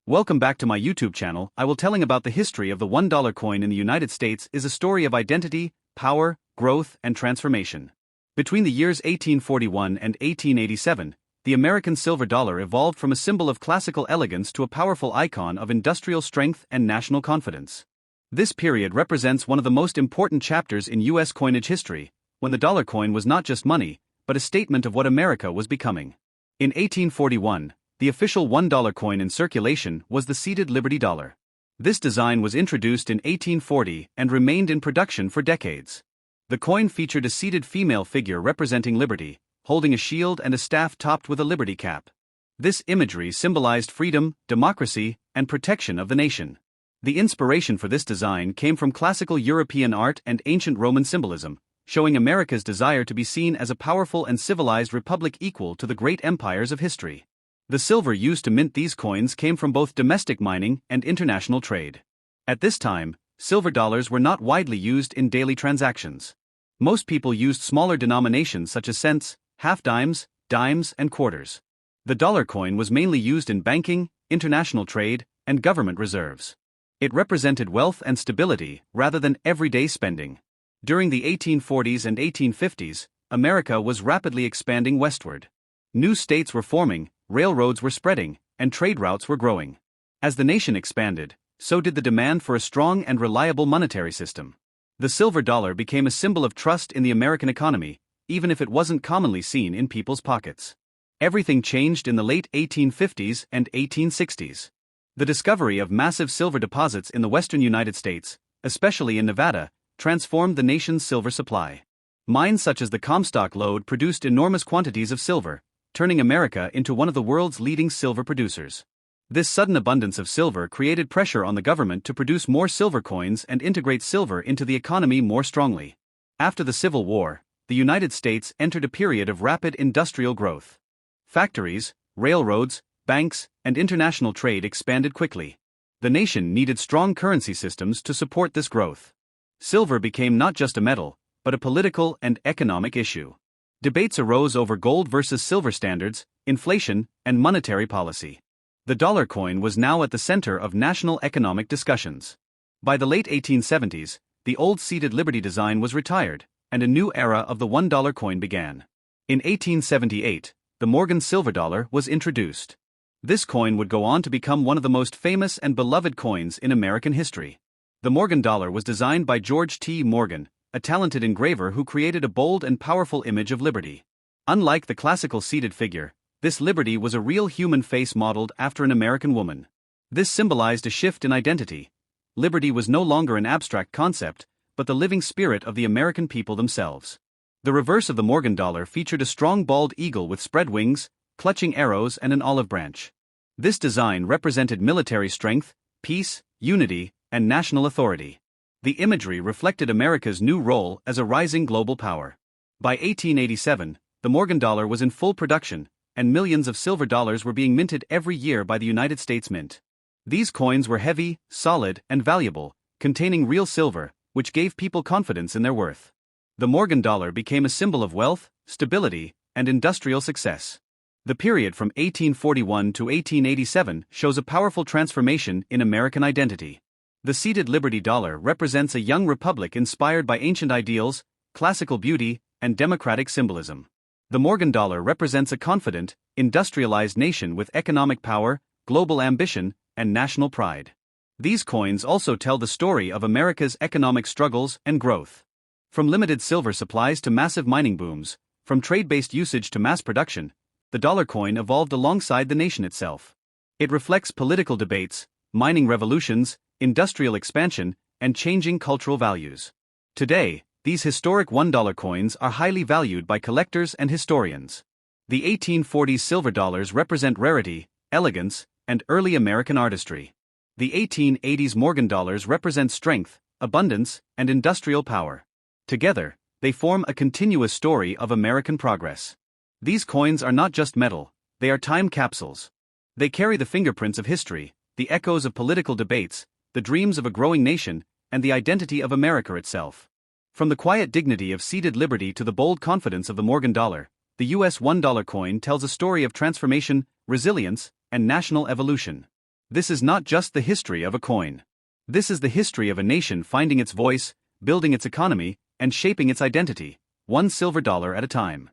Welcome back to my YouTube channel. I will telling about the history of the $1 coin in the United States is a story of identity, power, growth, and transformation. Between the years 1841 and 1887, the American silver dollar evolved from a symbol of classical elegance to a powerful icon of industrial strength and national confidence. This period represents one of the most important chapters in U.S. coinage history, when the dollar coin was not just money, but a statement of what America was becoming. In 1841, the official $1 coin in circulation was the seated Liberty dollar. This design was introduced in 1840 and remained in production for decades. The coin featured a seated female figure representing liberty, holding a shield and a staff topped with a liberty cap. This imagery symbolized freedom, democracy, and protection of the nation. The inspiration for this design came from classical European art and ancient Roman symbolism, showing America's desire to be seen as a powerful and civilized republic equal to the great empires of history. The silver used to mint these coins came from both domestic mining and international trade. At this time, silver dollars were not widely used in daily transactions. Most people used smaller denominations such as cents, half-dimes, dimes, and quarters. The dollar coin was mainly used in banking, international trade, and government reserves. It represented wealth and stability rather than everyday spending. During the 1840s and 1850s, America was rapidly expanding westward. New states were forming, railroads were spreading, and trade routes were growing. As the nation expanded, so did the demand for a strong and reliable monetary system. The silver dollar became a symbol of trust in the American economy, even if it wasn't commonly seen in people's pockets. Everything changed in the late 1850s and 1860s. The discovery of massive silver deposits in the western United States, especially in Nevada, transformed the nation's silver supply. Mines such as the Comstock lode produced enormous quantities of silver, turning America into one of the world's leading silver producers. This sudden abundance of silver created pressure on the government to produce more silver coins and integrate silver into the economy more strongly. After the Civil War, the United States entered a period of rapid industrial growth. Factories, railroads, banks, and international trade expanded quickly. The nation needed strong currency systems to support this growth. Silver became not just a metal, but a political and economic issue. Debates arose over gold versus silver standards, inflation, and monetary policy. The dollar coin was now at the center of national economic discussions. By the late 1870s, the old seated Liberty design was retired, and a new era of the $1 coin began. In 1878, the Morgan silver dollar was introduced. This coin would go on to become one of the most famous and beloved coins in American history. The Morgan dollar was designed by George T. Morgan, a talented engraver who created a bold and powerful image of liberty. Unlike the classical seated figure, this liberty was a real human face modeled after an American woman. This symbolized a shift in identity. Liberty was no longer an abstract concept, but the living spirit of the American people themselves. The reverse of the Morgan dollar featured a strong bald eagle with spread wings, clutching arrows and an olive branch. This design represented military strength, peace, unity, and national authority. The imagery reflected America's new role as a rising global power. By 1887, the Morgan dollar was in full production, and millions of silver dollars were being minted every year by the United States Mint. These coins were heavy, solid, and valuable, containing real silver, which gave people confidence in their worth. The Morgan dollar became a symbol of wealth, stability, and industrial success. The period from 1841 to 1887 shows a powerful transformation in American identity. The seated Liberty dollar represents a young republic inspired by ancient ideals, classical beauty, and democratic symbolism. The Morgan dollar represents a confident, industrialized nation with economic power, global ambition, and national pride. These coins also tell the story of America's economic struggles and growth. From limited silver supplies to massive mining booms, from trade-based usage to mass production, the dollar coin evolved alongside the nation itself. It reflects political debates, mining revolutions, industrial expansion, and changing cultural values. Today, these historic $1 coins are highly valued by collectors and historians. The 1840s silver dollars represent rarity, elegance, and early American artistry. The 1880s Morgan dollars represent strength, abundance, and industrial power. Together, they form a continuous story of American progress. These coins are not just metal, they are time capsules. They carry the fingerprints of history, the echoes of political debates, the dreams of a growing nation, and the identity of America itself. From the quiet dignity of seated liberty to the bold confidence of the Morgan dollar, the U.S. $1 coin tells a story of transformation, resilience, and national evolution. This is not just the history of a coin. This is the history of a nation finding its voice, building its economy, and shaping its identity, one silver dollar at a time.